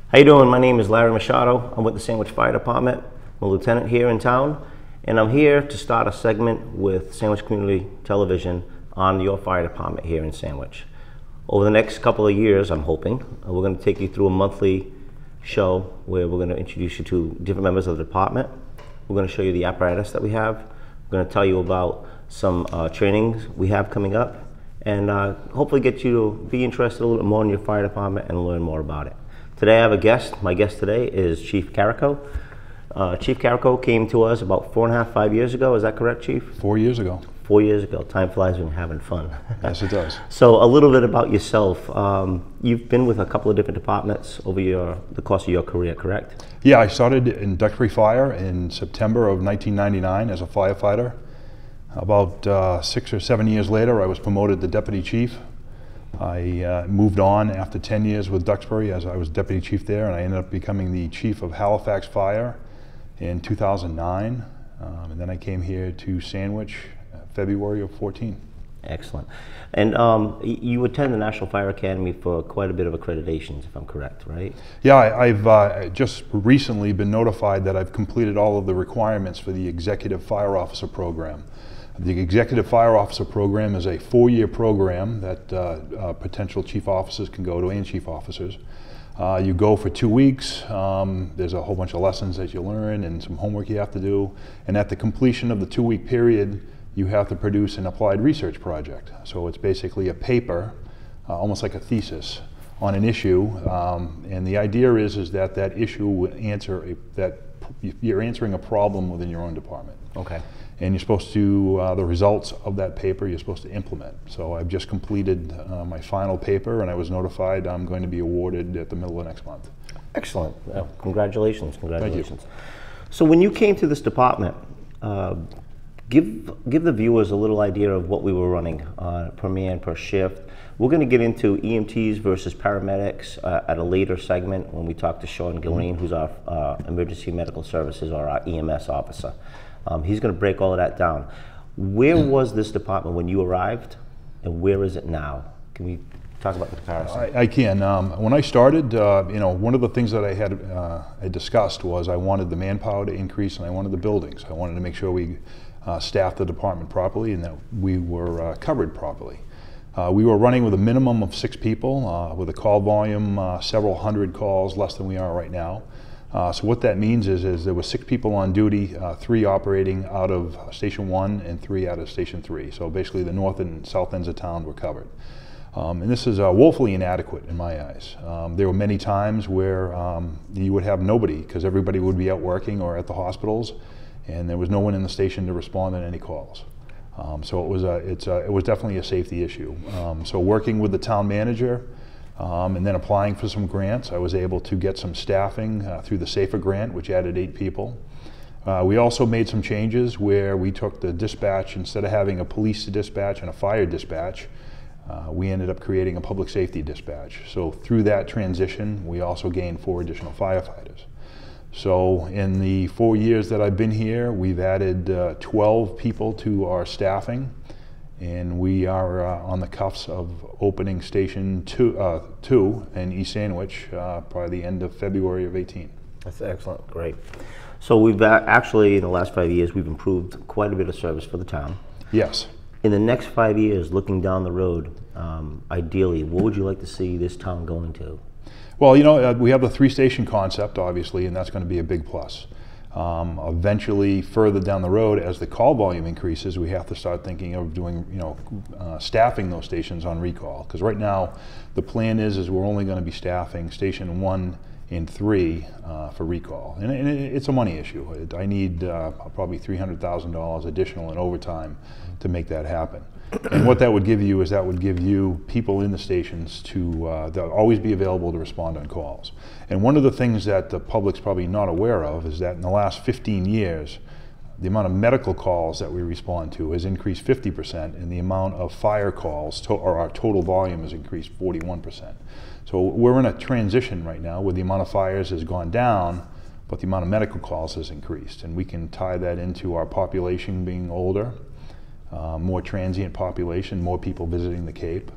How you doing? My name is Larry Machado. I'm with the Sandwich Fire Department. I'm a lieutenant here in town, and I'm here to start a segment with Sandwich Community Television on your fire department here in Sandwich. Over the next couple of years, I'm hoping, we're going to take you through a monthly show where we're going to introduce you to different members of the department. We're going to show you the apparatus that we have. We're going to tell you about some trainings we have coming up, and hopefully get you to be interested a little bit more in your fire department and learn more about it. Today I have a guest. My guest today is Chief Carrico. Chief Carrico came to us about 4.5, 5 years ago. Is that correct, Chief? 4 years ago. 4 years ago. Time flies when you're having fun. Yes, it does. So a little bit about yourself. You've been with a couple of different departments over the course of your career, correct? Yeah, I started in Duxbury Fire in September of 1999 as a firefighter. About 6 or 7 years later, I was promoted to deputy chief. I moved on after 10 years with Duxbury as I was deputy chief there, and I ended up becoming the chief of Halifax Fire in 2009. And then I came here to Sandwich February of 14. Excellent. And you attend the National Fire Academy for quite a bit of accreditations, if I'm correct, right? Yeah, I've just recently been notified that I've completed all of the requirements for the Executive Fire Officer Program. The Executive Fire Officer Program is a 4-year program that potential chief officers can go to, and chief officers. You go for 2 weeks. There's a whole bunch of lessons that you learn and some homework you have to do. And at the completion of the 2-week period, you have to produce an applied research project. So it's basically a paper, almost like a thesis, on an issue. And the idea is that that issue will answer that you're answering a problem within your own department. Okay. And you're supposed to, the results of that paper, you're supposed to implement. So I've just completed my final paper, and I was notified I'm going to be awarded at the middle of next month. Excellent. Well, congratulations. Congratulations. Thank you. So when you came to this department, give the viewers a little idea of what we were running per man, per shift. We're going to get into EMTs versus paramedics at a later segment when we talk to Sean Gilrain, who's our Emergency Medical Services, or our EMS officer. He's going to break all of that down. Where was this department when you arrived, and where is it now? Can we talk about the comparison? I can. When I started, one of the things that I discussed was I wanted the manpower to increase, and I wanted the buildings. I wanted to make sure we staffed the department properly and that we were covered properly. We were running with a minimum of 6 people, with a call volume, several hundred calls, less than we are right now. So what that means is there were 6 people on duty, 3 operating out of Station 1 and 3 out of Station 3. So basically the north and south ends of town were covered. And this is woefully inadequate in my eyes. There were many times where you would have nobody because everybody would be out working or at the hospitals, and there was no one in the station to respond to any calls. So it was definitely a safety issue. So working with the town manager, and then applying for some grants, I was able to get some staffing through the SAFER grant, which added 8 people. We also made some changes where we took the dispatch, instead of having a police dispatch and a fire dispatch, we ended up creating a public safety dispatch. So through that transition, we also gained 4 additional firefighters. So in the 4 years that I've been here, we've added 12 people to our staffing. And we are on the cuffs of opening Station 2 in East Sandwich by the end of February of 18. That's excellent, great. So we've actually, in the last 5 years, we've improved quite a bit of service for the town. Yes. In the next 5 years, looking down the road, ideally, what would you like to see this town going to? Well, we have the 3-station concept, obviously, and that's going to be a big plus. Eventually, further down the road, as the call volume increases, we have to start thinking of doing, staffing those stations on recall. Because right now, the plan is we're only going to be staffing Station 1 and 3 for recall. And it's a money issue. I need probably $300,000 additional in overtime to make that happen. And what that would give you is that would give you people in the stations to they'll always be available to respond on calls. And one of the things that the public's probably not aware of is that in the last 15 years, the amount of medical calls that we respond to has increased 50%, and the amount of fire calls, or our total volume, has increased 41%. So we're in a transition right now where the amount of fires has gone down, but the amount of medical calls has increased. And we can tie that into our population being older, more transient population, more people visiting the Cape.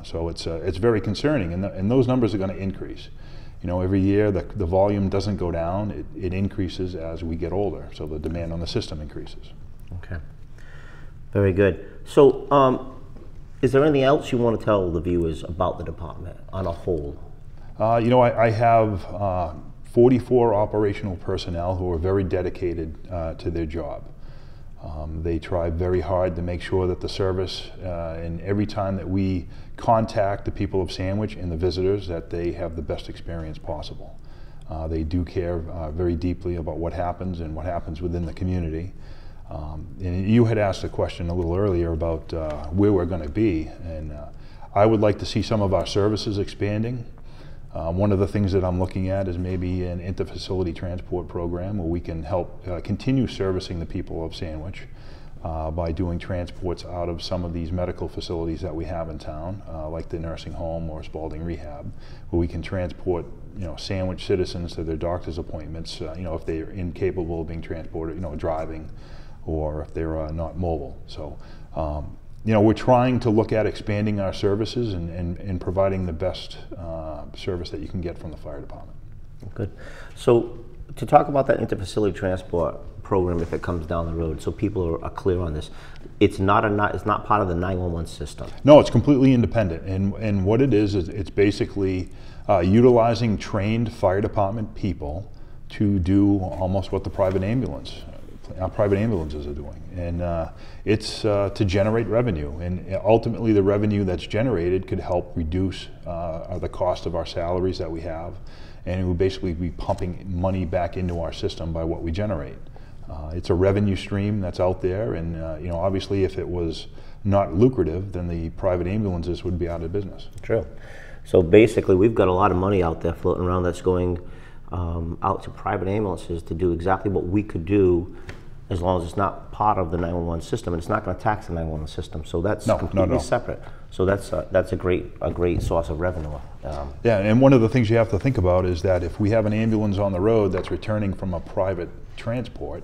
So it's very concerning, and those numbers are going to increase. You know, every year the volume doesn't go down, it increases as we get older, so the demand on the system increases. Okay, very good. So is there anything else you want to tell the viewers about the department on a whole? You know, I have 44 operational personnel who are very dedicated to their job. They try very hard to make sure that the service, and every time that we contact the people of Sandwich and the visitors, that they have the best experience possible. They do care very deeply about what happens and what happens within the community. And you had asked a question a little earlier about where we're going to be, and I would like to see some of our services expanding. One of the things that I'm looking at is maybe an interfacility transport program where we can help continue servicing the people of Sandwich by doing transports out of some of these medical facilities that we have in town, like the nursing home or Spalding Rehab, where we can transport, you know, Sandwich citizens to their doctor's appointments, you know, if they're incapable of being transported, you know, driving, or if they're not mobile. So, you know, we're trying to look at expanding our services and providing the best service that you can get from the fire department. Good. So to talk about that interfacility transport program, if it comes down the road, so people are clear on this, it's not part of the 911 system. No, it's completely independent. And what it is it's basically utilizing trained fire department people to do almost what the private ambulances are doing, and it's to generate revenue, and ultimately the revenue that's generated could help reduce the cost of our salaries that we have, and it would basically be pumping money back into our system by what we generate. It's a revenue stream that's out there, and you know, obviously if it was not lucrative, then the private ambulances would be out of business. True. So basically we've got a lot of money out there floating around that's going out to private ambulances to do exactly what we could do, as long as it's not part of the 911 system, and it's not going to tax the 911 system. So that's completely separate. So that's a great source of revenue. Yeah, and one of the things you have to think about is that if we have an ambulance on the road that's returning from a private transport,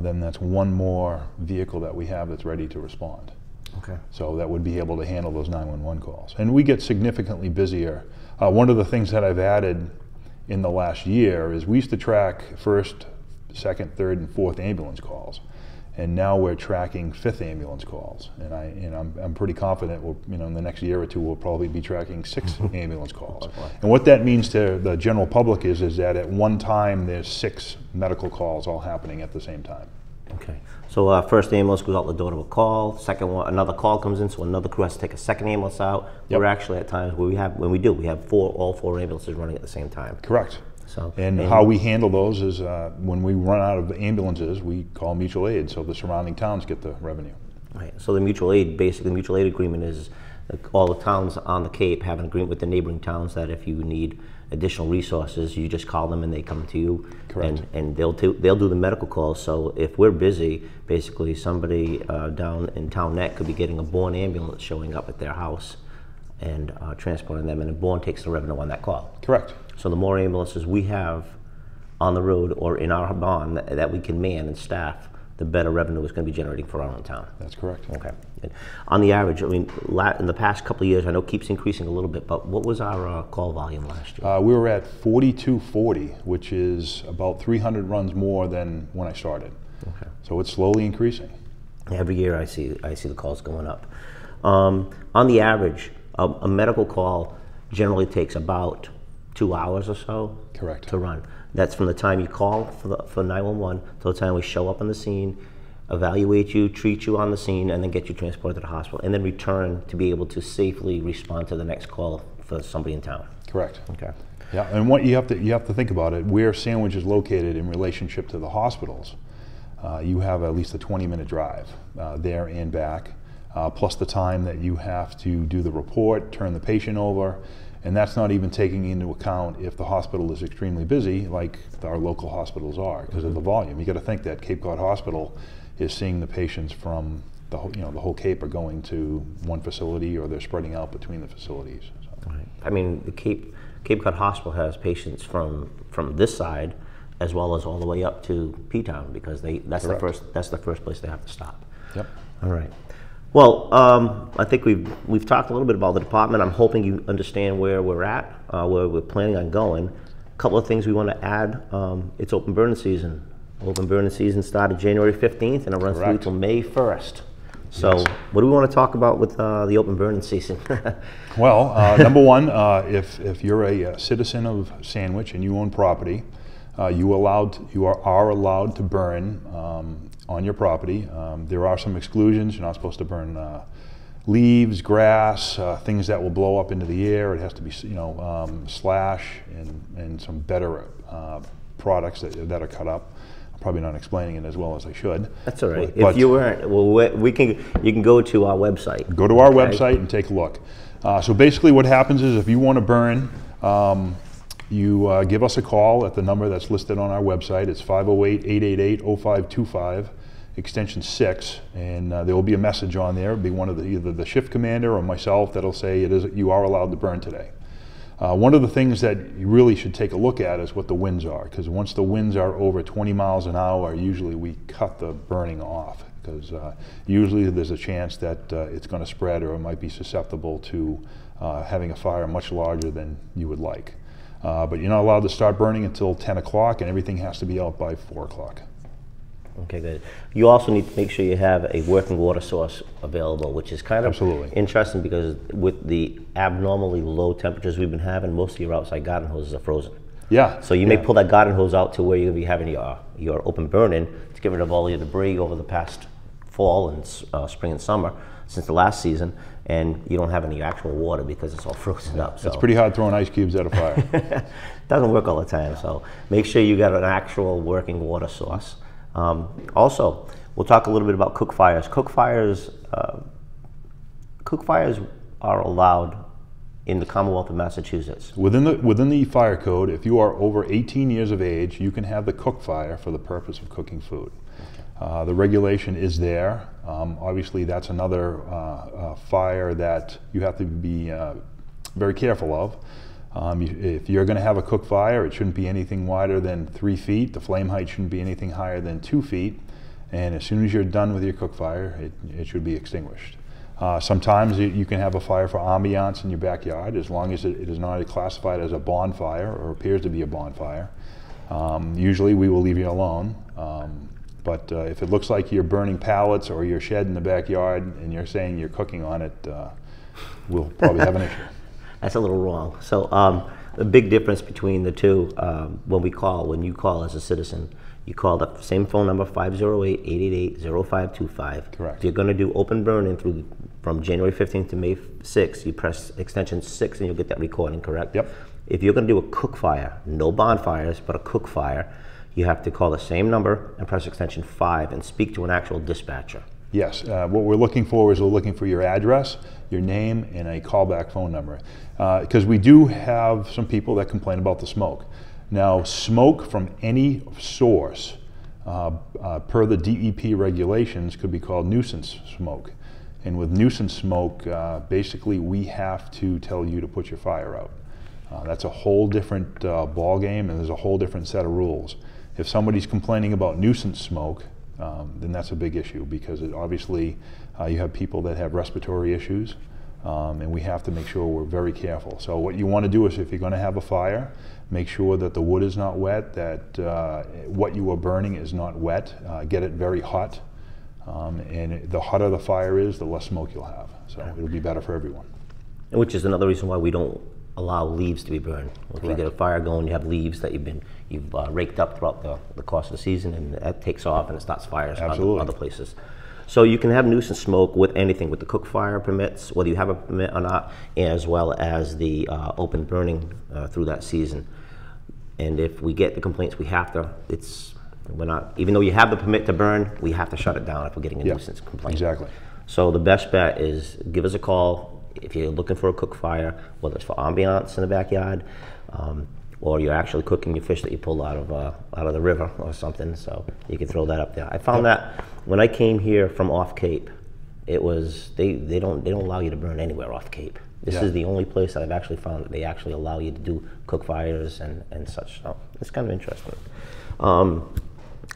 then that's one more vehicle that we have that's ready to respond. Okay. So that would be able to handle those 911 calls. And we get significantly busier. One of the things that I've added in the last year is we used to track first, second, third, and fourth ambulance calls, and now we're tracking fifth ambulance calls. And I'm pretty confident we'll, you know, in the next year or two we'll probably be tracking sixth ambulance calls. And what that means to the general public is that at one time there's 6 medical calls all happening at the same time. Okay. So first ambulance goes out the door to a call. Second one, another call comes in, so another crew has to take a second ambulance out. Yep. We're actually at times where we have all 4 ambulances running at the same time. Correct. So, and how we handle those is when we run out of ambulances, we call mutual aid, so the surrounding towns get the revenue. Right. So the mutual aid agreement is all the towns on the Cape have an agreement with the neighboring towns that if you need additional resources, you just call them and they come to you. Correct. And they'll do the medical calls. So if we're busy, basically somebody down in Townette could be getting a Bourne ambulance showing up at their house and transporting them, and Bourne takes the revenue on that call. Correct. So the more ambulances we have on the road or in our bond that we can man and staff, the better revenue is going to be generating for our own town. That's correct. Okay. And on the average, I mean, in the past couple of years, I know it keeps increasing a little bit, but what was our call volume last year? We were at 4240, which is about 300 runs more than when I started. Okay. So it's slowly increasing. Every year I see the calls going up. On the average, a medical call generally takes about 2 hours or so. Correct. To run. That's from the time you call for 911 till the time we show up on the scene, evaluate you, treat you on the scene, and then get you transported to the hospital, and then return to be able to safely respond to the next call for somebody in town. Correct. Okay. Yeah, and what you have to think about it, where Sandwich is located in relationship to the hospitals. You have at least a 20-minute drive there and back, plus the time that you have to do the report, turn the patient over, and that's not even taking into account if the hospital is extremely busy, like our local hospitals are, because of the volume. You got to think that Cape Cod Hospital is seeing the patients from the whole Cape are going to one facility, or they're spreading out between the facilities. So. Right. I mean, the Cape Cod Hospital has patients from this side, as well as all the way up to P-Town, because that's the first place they have to stop. Yep. All right. Well, I think we've talked a little bit about the department. I'm hoping you understand where we're at, where we're planning on going. A couple of things we want to add. It's open burning season. Open burning season started January 15th and it runs through till May 1st. So what do we want to talk about with the open burning season? Well, number one, if you're a citizen of Sandwich and you own property, you are allowed to burn on your property. There are some exclusions. You're not supposed to burn leaves, grass, things that will blow up into the air. It has to be, slash and some better products that are cut up. I'm probably not explaining it as well as I should. That's all right. If you weren't, well, you can go to our website. Go to our website and take a look. So basically what happens is if you want to burn, you give us a call at the number that's listed on our website. It's 508-888-0525, extension 6, and there will be a message on there. It'll be one of either the shift commander or myself that'll say you are allowed to burn today. One of the things that you really should take a look at is what the winds are, because once the winds are over 20 miles an hour, usually we cut the burning off, because usually there's a chance that it's going to spread, or it might be susceptible to having a fire much larger than you would like. But you're not allowed to start burning until 10 o'clock, and everything has to be out by 4 o'clock. Okay, good. You also need to make sure you have a working water source available, which is kind of interesting, because with the abnormally low temperatures we've been having, most of your outside garden hoses are frozen. Yeah. So you may pull that garden hose out to where you're going to be having your open burning to get rid of all your debris over the past fall and spring and summer since the last season, and you don't have any actual water because it's all frozen up. So it's pretty hard throwing ice cubes at a fire. Doesn't work all the time, so make sure you got an actual working water source. Also, we'll talk a little bit about cook fires. Cook fires are allowed in the Commonwealth of Massachusetts. Within the fire code, if you are over 18 years of age, you can have the cook fire for the purpose of cooking food. The regulation is there. Obviously, that's another fire that you have to be very careful of. If you're going to have a cook fire, it shouldn't be anything wider than 3 feet. The flame height shouldn't be anything higher than 2 feet. And as soon as you're done with your cook fire, it should be extinguished. Sometimes you can have a fire for ambiance in your backyard, as long as it is not classified as a bonfire or appears to be a bonfire. Usually we will leave you alone. But if it looks like you're burning pallets or your shed in the backyard and you're saying you're cooking on it, we'll probably have an issue. That's a little wrong. So the big difference between the two, when you call as a citizen, you call the same phone number, 508-888-0525. Correct. If you're going to do open burning from January 15th to May 6th, you press extension 6 and you'll get that recording, correct? Yep. If you're going to do a cook fire, no bonfires, but a cook fire, you have to call the same number and press extension 5 and speak to an actual dispatcher. Yes, what we're looking for is we're looking for your address, your name, and a callback phone number. Because we do have some people that complain about the smoke. Now, smoke from any source, per the DEP regulations, could be called nuisance smoke. And with nuisance smoke, basically we have to tell you to put your fire out. That's a whole different ball game, and there's a whole different set of rules. If somebody's complaining about nuisance smoke, then that's a big issue, because obviously you have people that have respiratory issues, and we have to make sure we're very careful. So what you want to do is, if you're going to have a fire, make sure that the wood is not wet, that what you are burning is not wet. Get it very hot, and the hotter the fire is, the less smoke you'll have. So it'll be better for everyone. Which is another reason why we don't allow leaves to be burned. If you get a fire going, you have leaves that you've raked up throughout the course of the season, and that takes off and it starts fires in other places. So you can have nuisance smoke with anything, with the cook fire permits, whether you have a permit or not, as well as the open burning through that season. And if we get the complaints, we have to, we're not, even though you have the permit to burn, we have to shut it down if we're getting a nuisance complaint. Exactly. So the best bet is give us a call if you're looking for a cook fire, whether it's for ambiance in the backyard, or you're actually cooking your fish that you pulled out of the river or something. So you can throw that up there. I found that when I came here from off Cape, it was they don't allow you to burn anywhere off Cape. This is the only place that I've actually found that they actually allow you to do cook fires and such. So it's kind of interesting.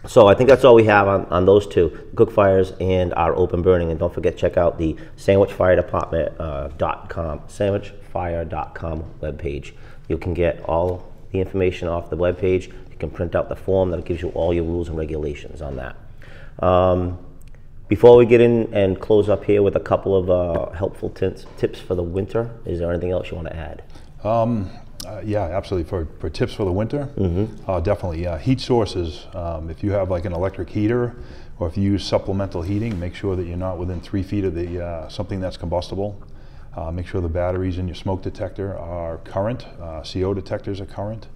So I think that's all we have on those two, cook fires and our open burning. And don't forget, check out the sandwichfiredepartment.com, sandwichfire.com webpage. You can get all the information off the webpage. You can print out the form that gives you all your rules and regulations on that. Before we get in and close up here with a couple of helpful tips for the winter, is there anything else you want to add? Yeah, absolutely. For tips for the winter, definitely. Heat sources. If you have like an electric heater, or if you use supplemental heating, make sure that you're not within 3 feet of the something that's combustible. Make sure the batteries in your smoke detector are current. CO detectors are current.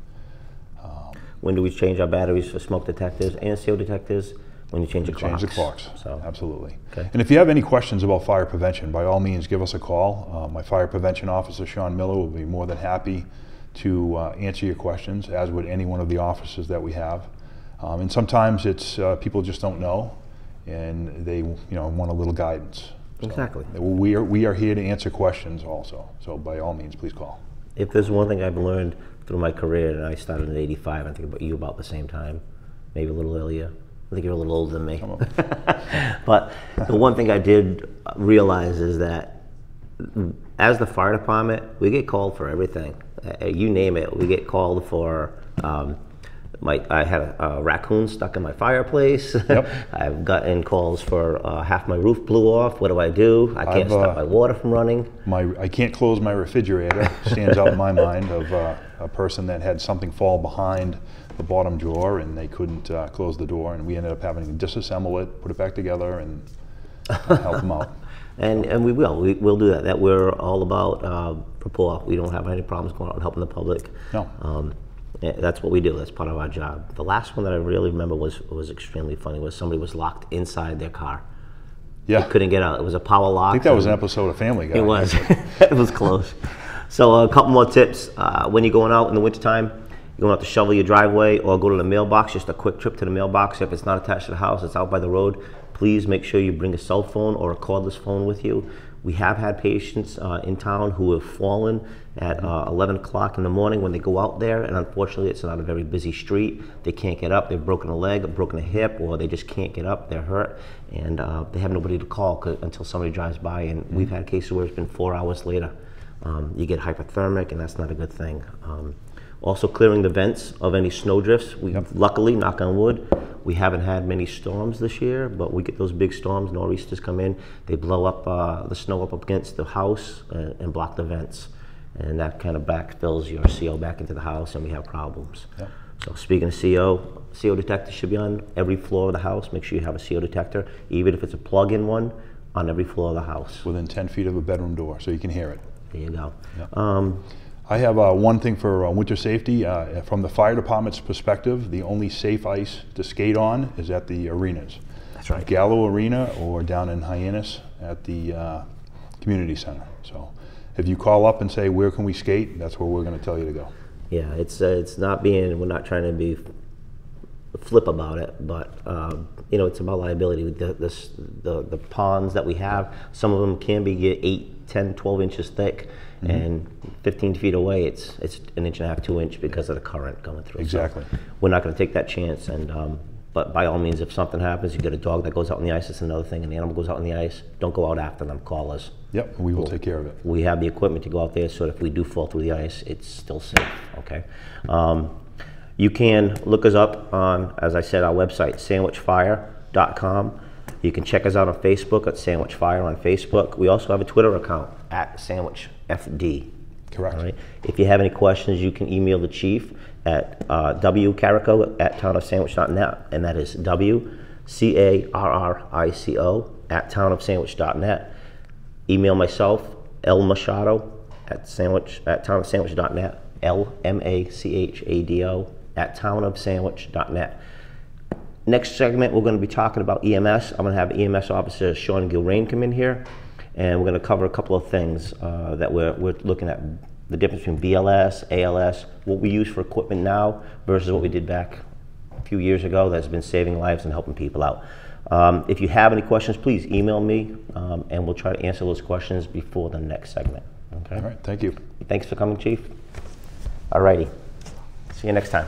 When do we change our batteries for smoke detectors and CO detectors? When you change the clocks. Change the clocks, So, absolutely. okay. And if you have any questions about fire prevention, by all means, give us a call. My fire prevention officer, Sean Miller, will be more than happy to answer your questions, as would any one of the officers that we have. And sometimes it's people just don't know, and they want a little guidance. So exactly. We are here to answer questions also. So by all means, please call. If there's one thing I've learned through my career, and I started in '85, I think about you about the same time, maybe a little earlier. I think you're a little older than me. But the one thing I did realize is that as the fire department, we get called for everything. You name it, we get called for, I had a raccoon stuck in my fireplace. Yep. I've gotten calls for half my roof blew off. What do? I can't stop my water from running. I can't close my refrigerator. Stands out in my mind of a person that had something fall behind the bottom drawer, and they couldn't close the door, and we ended up having to disassemble it, put it back together, and help them out. And we'll do that. That we're all about rapport. We don't have any problems going out and helping the public. No. That's what we do. That's part of our job. The last one that I really remember was extremely funny. Was somebody was locked inside their car. Yeah. They couldn't get out. It was a power lock. I think that was an episode of Family Guy. It was. It was close. So a couple more tips. When you're going out in the wintertime, you're going to have to shovel your driveway or go to the mailbox, just a quick trip to the mailbox. If it's not attached to the house, it's out by the road. Please make sure you bring a cell phone or a cordless phone with you. We have had patients in town who have fallen at 11 o'clock in the morning when they go out there, and unfortunately it's not a very busy street. They can't get up, they've broken a leg, broken a hip, or they just can't get up, they're hurt, and they have nobody to call until somebody drives by, and we've had cases where it's been 4 hours later. You get hypothermic, and that's not a good thing. Also clearing the vents of any snow drifts. Luckily, knock on wood, we haven't had many storms this year, but we get those big storms, nor'easters come in, they blow up the snow up against the house and block the vents. And that kind of backfills your CO back into the house, and we have problems. Yep. So speaking of CO detector should be on every floor of the house. Make sure you have a CO detector, even if it's a plug-in one, on every floor of the house. Within 10 feet of a bedroom door, so you can hear it. There you go. Yep. I have one thing for winter safety. From the fire department's perspective, the only safe ice to skate on is at the arenas. That's right. Gallo Arena or down in Hyannis at the community center. So if you call up and say, where can we skate, that's where we're going to tell you to go. Yeah, it's not being, we're not trying to be flip about it, but it's about liability. The ponds that we have, some of them can be 8, 10, 12 inches thick, and 15 feet away, it's 1.5 inches, 2 inches because of the current going through. Exactly. So we're not going to take that chance, and but by all means, if something happens, you get a dog that goes out on the ice, it's another thing, and the animal goes out on the ice, don't go out after them, call us. Yep, we will take care of it. We have the equipment to go out there, so if we do fall through the ice, it's still safe, okay? You can look us up on, as I said, our website, sandwichfire.com. You can check us out on Facebook at Sandwich Fire on Facebook. We also have a Twitter account at SandwichFD. Correct. All right. If you have any questions, you can email the chief at wcarrico@townofsandwich.net, and that is wcarrico townofsandwich.net. Email myself, lmachado@townofsandwich.net, LMACHADO @townofsandwich.net. Next segment, we're going to be talking about EMS. I'm going to have EMS Officer Sean Gilrain come in here, and we're going to cover a couple of things that we're looking at. The difference between BLS, ALS, what we use for equipment now versus what we did back a few years ago that's been saving lives and helping people out. If you have any questions, please email me, and we'll try to answer those questions before the next segment. Okay? All right, thank you. Thanks for coming, Chief. All righty. See you next time.